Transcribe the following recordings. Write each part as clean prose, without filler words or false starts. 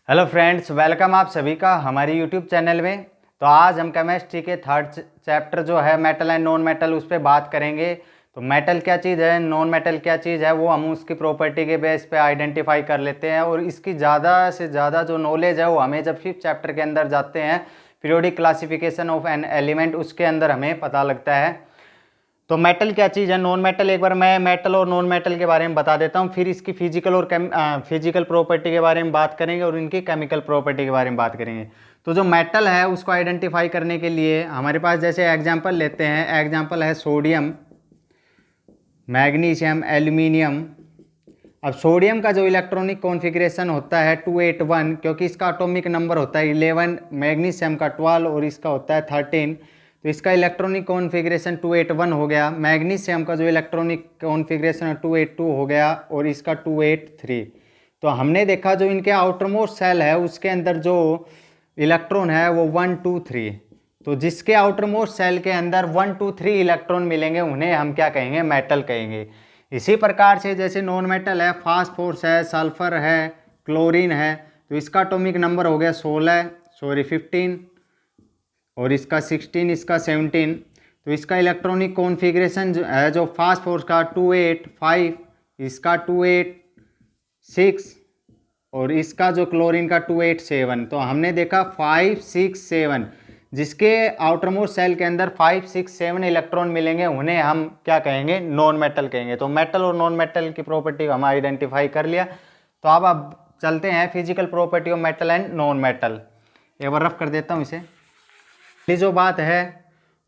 Hello friends, welcome आप सभी का हमारी यूट्यूब चैनल में। तो आज हम केमिस्ट्री के थर्ड चैप्टर जो है मेटल एंड नॉन मेटल उस पर बात करेंगे। तो मेटल क्या चीज़ है, नॉन मेटल क्या चीज़ है, वो हम उसकी प्रॉपर्टी के बेस पे आइडेंटिफाई कर लेते हैं। और इसकी ज़्यादा से ज़्यादा जो नॉलेज है वो हमें जब फिफ्थ चैप्टर के अंदर जाते हैं, periodic classification of an element, उसके अंदर हमें पता लगता है। तो मेटल क्या चीज़ है, नॉन मेटल, एक बार मैं मेटल और नॉन मेटल के बारे में बता देता हूँ, फिर इसकी फिजिकल और फिजिकल प्रॉपर्टी के बारे में बात करेंगे और इनकी केमिकल प्रॉपर्टी के बारे में बात करेंगे। तो जो मेटल है उसको आइडेंटिफाई करने के लिए हमारे पास जैसे एग्जांपल लेते हैं, एग्जांपल है सोडियम, मैग्नीशियम, एल्यूमिनियम। अब सोडियम का जो इलेक्ट्रॉनिक कॉन्फ़िगरेशन होता है 281, क्योंकि इसका एटॉमिक नंबर होता है 11, मैग्नीशियम का 12 और इसका होता है 13, तो इसका इलेक्ट्रॉनिक कॉन्फ़िगरेशन 281 हो गया। मैग्नीशियम का जो इलेक्ट्रॉनिक कॉन्फ़िगरेशन है 282 हो गया और इसका 283। तो हमने देखा जो इनके आउटरमोस्ट सेल है उसके अंदर जो इलेक्ट्रॉन है वो 1 2 3, तो जिसके आउटरमोस्ट सेल के अंदर 1 2 3 इलेक्ट्रॉन मिलेंगे उन्हें हम क्या कहेंगे, मेटल कहेंगे। इसी प्रकार से जैसे नॉन मेटल है, फास्फोरस है, सल्फर है, क्लोरीन है, तो इसका एटॉमिक नंबर हो गया 15 और इसका 16, इसका 17। तो इसका इलेक्ट्रॉनिक कॉन्फ़िगरेशन जो है, जो फास्फोरस का 285, इसका 286 और इसका जो क्लोरीन का 287। तो हमने देखा 5 6 7, जिसके आउटरमोस्ट सेल के अंदर 5 6 7 इलेक्ट्रॉन मिलेंगे उन्हें हम क्या कहेंगे, नॉन मेटल कहेंगे। तो मेटल और नॉन मेटल की प्रॉपर्टी हम आइडेंटिफाई कर लिया। तो अब चलते हैं physical property of metal and non metal. एक बार रफ कर देता हूँ इसे। पहली जो बात है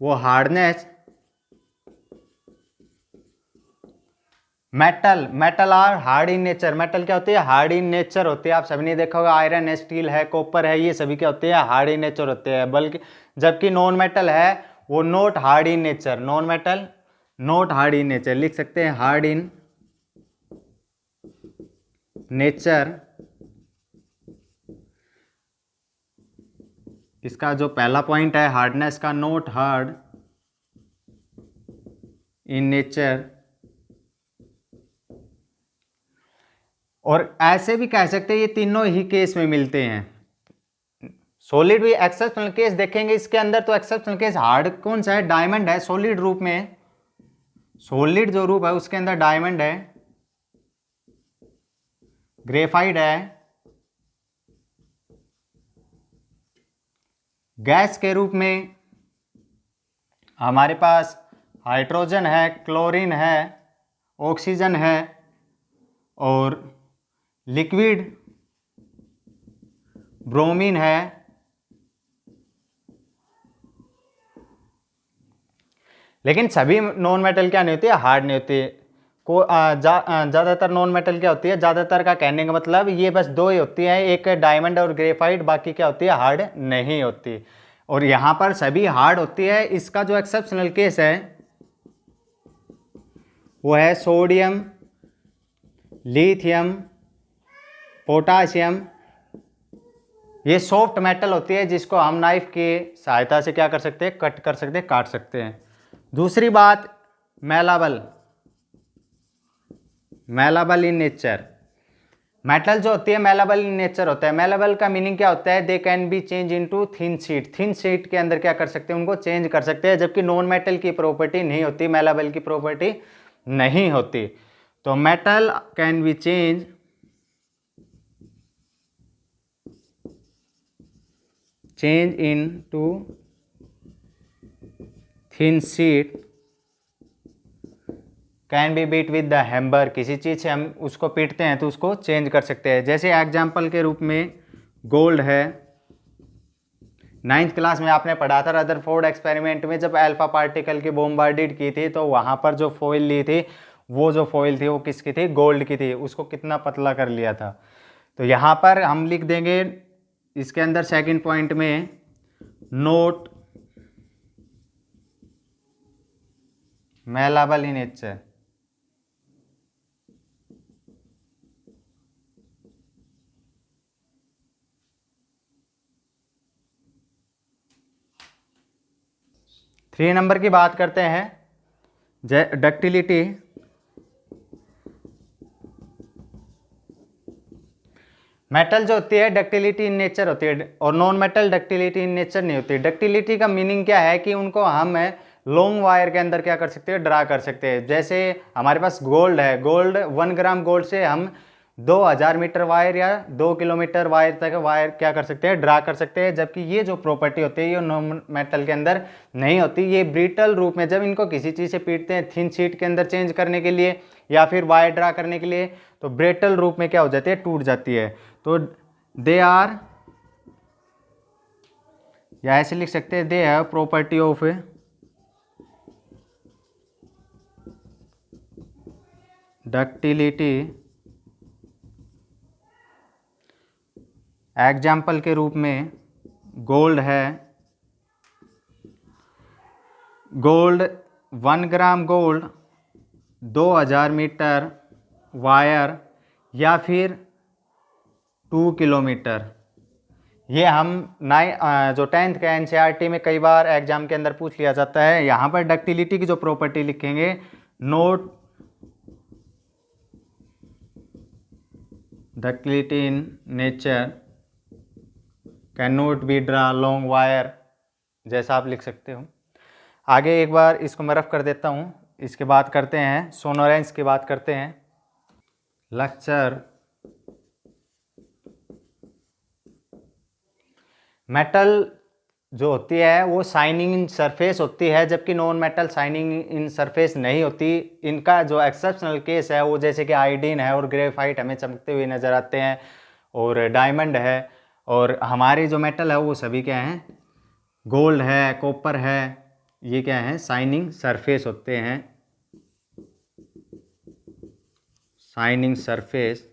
वो hardness. Metal are hard in nature. Metal क्या होती है, हार्ड इन नेचर होती है। आप सभी ने देखा होगा आयरन है, स्टील है, कॉपर है, ये सभी क्या होते हैं, हार्ड इन नेचर होते हैं। बल्कि जबकि नॉन मेटल है वो not hard in nature. Non metal not hard in nature, लिख सकते हैं हार्ड इन नेचर। इसका जो पहला पॉइंट है हार्डनेस का, नॉट हार्ड इन नेचर। और ऐसे भी कह सकते हैं ये तीनों ही केस में मिलते हैं। सॉलिड भी एक्सेप्शनल केस देखेंगे इसके अंदर, तो एक्सेप्शनल केस हार्ड कौन सा है, डायमंड है सॉलिड रूप में। सॉलिड जो रूप है उसके अंदर डायमंड है, ग्रेफाइट है। गैस के रूप में हमारे पास हाइड्रोजन है, क्लोरीन है, ऑक्सीजन है। और लिक्विड ब्रोमीन है। लेकिन सभी नॉन मेटल क्या नहीं होती है, हार्ड नहीं होती। ज़्यादातर नॉन मेटल क्या होती है, ज़्यादातर का कहने का मतलब ये बस दो ही होती है, एक डायमंड और ग्रेफाइट, बाकी क्या होती है, हार्ड नहीं होती। और यहाँ पर सभी हार्ड होती है। इसका जो एक्सेप्शनल केस है वो है सोडियम, लिथियम, पोटाशियम। ये सॉफ्ट मेटल होती है जिसको हम नाइफ की सहायता से क्या कर सकते हैं, कट कर सकते हैं, काट सकते हैं। दूसरी बात, मेलाबल, मेलाबल इन नेचर। मेटल जो होती है मेलाबल इन नेचर होता है। मेलाबल का मीनिंग क्या होता है, they can be change into thin sheet. Thin sheet के अंदर क्या कर सकते हैं, उनको चेंज कर सकते हैं। जबकि नॉन मेटल की प्रॉपर्टी नहीं होती, मेलाबल की प्रॉपर्टी नहीं होती। तो metal can be change into thin sheet, can be beat with the hammer. किसी चीज़ से हम उसको पीटते हैं तो उसको चेंज कर सकते हैं। जैसे एग्जाम्पल के रूप में गोल्ड है। 9th क्लास में आपने पढ़ा था रदरफोर्ड एक्सपेरिमेंट में, जब अल्फा पार्टिकल की बॉम्बार्डिड की थी तो वहाँ पर जो फॉइल ली थी, वो जो फॉइल थी वो किसकी थी, गोल्ड की थी। उसको कितना पतला कर लिया था। तो यहाँ पर हम लिख देंगे इसके अंदर सेकंड पॉइंट में, not malleable in nature. Three number की बात करते हैं, डक्टिलिटी। मेटल जो होती है डक्टिलिटी इन नेचर होती है और non metal ductility in nature नहीं होती। डक्टिलिटी का मीनिंग क्या है कि उनको हम लॉन्ग वायर के अंदर क्या कर सकते हैं, ड्रा कर सकते हैं। जैसे हमारे पास गोल्ड है, गोल्ड 1 ग्राम गोल्ड से हम 2000 मीटर वायर या 2 किलोमीटर वायर तक वायर क्या कर सकते हैं, ड्रा कर सकते हैं। जबकि ये जो प्रॉपर्टी होती है ये नॉन मेटल के अंदर नहीं होती। ये ब्रिटल रूप में जब इनको किसी चीज़ से पीटते हैं थिन शीट के अंदर चेंज करने के लिए या फिर वायर ड्रा करने के लिए, तो ब्रिटल रूप में क्या हो जाती है, टूट जाती है। तो दे आर, या ऐसे लिख सकते हैं, they have property of ductility. Example के रूप में गोल्ड है, gold 1 gram gold 2000 metre wire या फिर 2 किलोमीटर। ये हम जो 10th का एनसीईआरटी में कई बार एग्जाम के अंदर पूछ लिया जाता है। यहाँ पर डक्टिलिटी की जो प्रॉपर्टी लिखेंगे, note ductility in nature can not be draw long wire, जैसा आप लिख सकते हो। आगे एक बार इसको मैं रफ कर देता हूँ, इसके बाद करते हैं सोनोरेंस की बात करते हैं। लेक्चर मेटल जो होती है वो शाइनिंग इन सरफेस होती है, जबकि non metal shining in surface नहीं होती। इनका जो एक्सेप्शनल केस है वो जैसे कि आयोडीन है और ग्रेफाइट हमें चमकते हुए नज़र आते हैं, और डायमंड है। और हमारी जो मेटल है वो सभी क्या हैं, गोल्ड है, कॉपर है, ये क्या है, शाइनिंग सरफेस होते हैं, शाइनिंग सरफेस।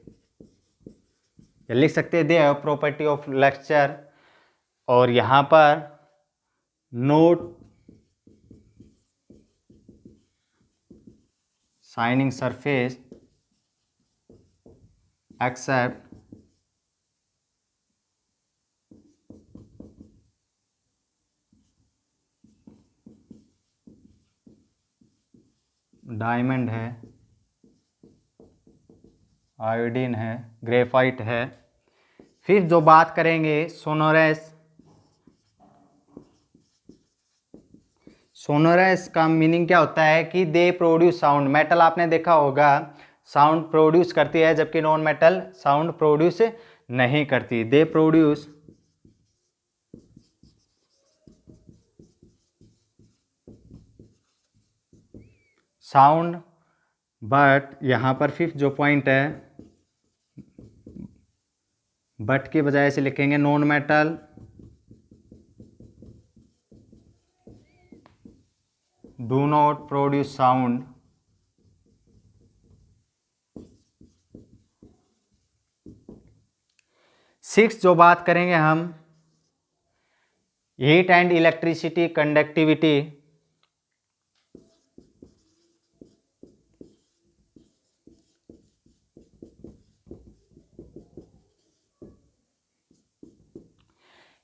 लिख सकते हैं they have property of lustre, और यहाँ पर note shining surface except diamond है, आयोडीन है, ग्रेफाइट है। फिर जो बात करेंगे सोनोरेस, सोनोरेस का मीनिंग क्या होता है कि दे प्रोड्यूस साउंड। मेटल आपने देखा होगा साउंड प्रोड्यूस करती है, जबकि नॉन मेटल साउंड प्रोड्यूस नहीं करती। दे प्रोड्यूस साउंड, बट यहाँ पर फिफ्थ जो पॉइंट है, बट के बजाय से लिखेंगे non metal do not produce sound. Six जो बात करेंगे हम, heat and electricity conductivity.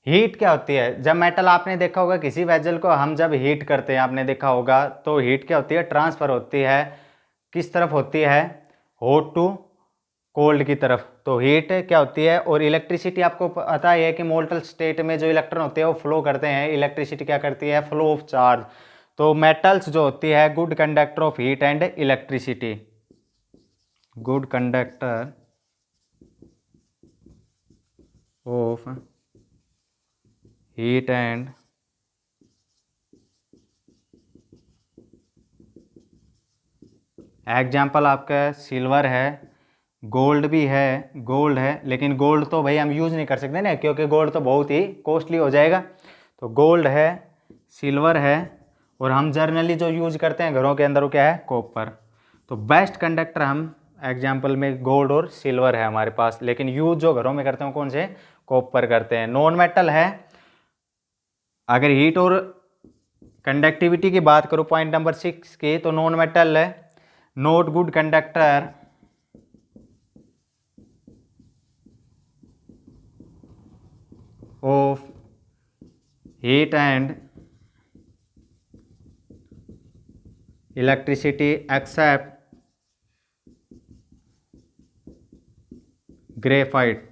Heat क्या होती है, जब मेटल आपने देखा होगा किसी वेजल को हम जब हीट करते हैं, आपने देखा होगा, तो हीट क्या होती है, ट्रांसफर होती है। किस तरफ होती है, हॉट टू कोल्ड की तरफ। तो हीट क्या होती है, और इलेक्ट्रिसिटी आपको पता है कि मोल्टल स्टेट में जो इलेक्ट्रॉन होते हैं वो फ्लो करते हैं। इलेक्ट्रिसिटी क्या करती है, फ्लो ऑफ चार्ज। तो मेटल्स जो होती है good conductor of heat and electricity, good conductor of heat and example आपका सिल्वर है, गोल्ड भी है, गोल्ड है, लेकिन गोल्ड तो भाई हम यूज़ नहीं कर सकते ना, क्योंकि गोल्ड तो बहुत ही कॉस्टली हो जाएगा। तो गोल्ड है, सिल्वर है, और हम जर्नली जो यूज़ करते हैं घरों के अंदर वो क्या है, कॉपर। तो बेस्ट कंडक्टर हम एग्जाम्पल में गोल्ड और सिल्वर है हमारे पास, लेकिन यूज जो घरों में करते हैं कौन से, कॉपर करते हैं। नॉन मेटल है, अगर हीट और कंडक्टिविटी की बात करूँ पॉइंट नंबर 6 की, तो नॉन मेटल है not good conductor of heat and electricity except graphite.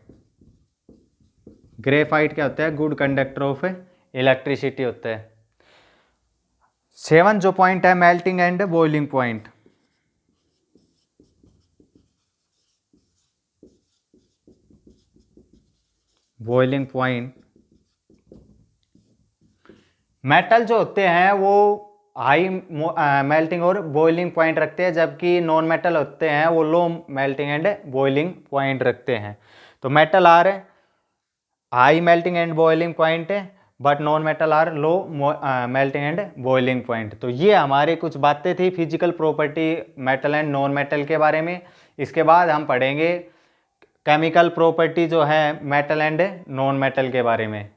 Graphite क्या होता है? गुड कंडक्टर ऑफ इलेक्ट्रिसिटी होता है। 7 जो पॉइंट है melting and boiling point. Boiling point, metal जो होते हैं वो हाई मेल्टिंग और बॉइलिंग पॉइंट रखते हैं, जबकि नॉन मेटल होते हैं वो low melting and boiling point रखते हैं। तो metal are high melting and boiling point है, but non metal are low melting and boiling point. तो ये हमारे कुछ बातें थी physical property metal and non metal के बारे में। इसके बाद हम पढ़ेंगे केमिकल प्रॉपर्टी जो है मेटल एंड नॉन मेटल के बारे में।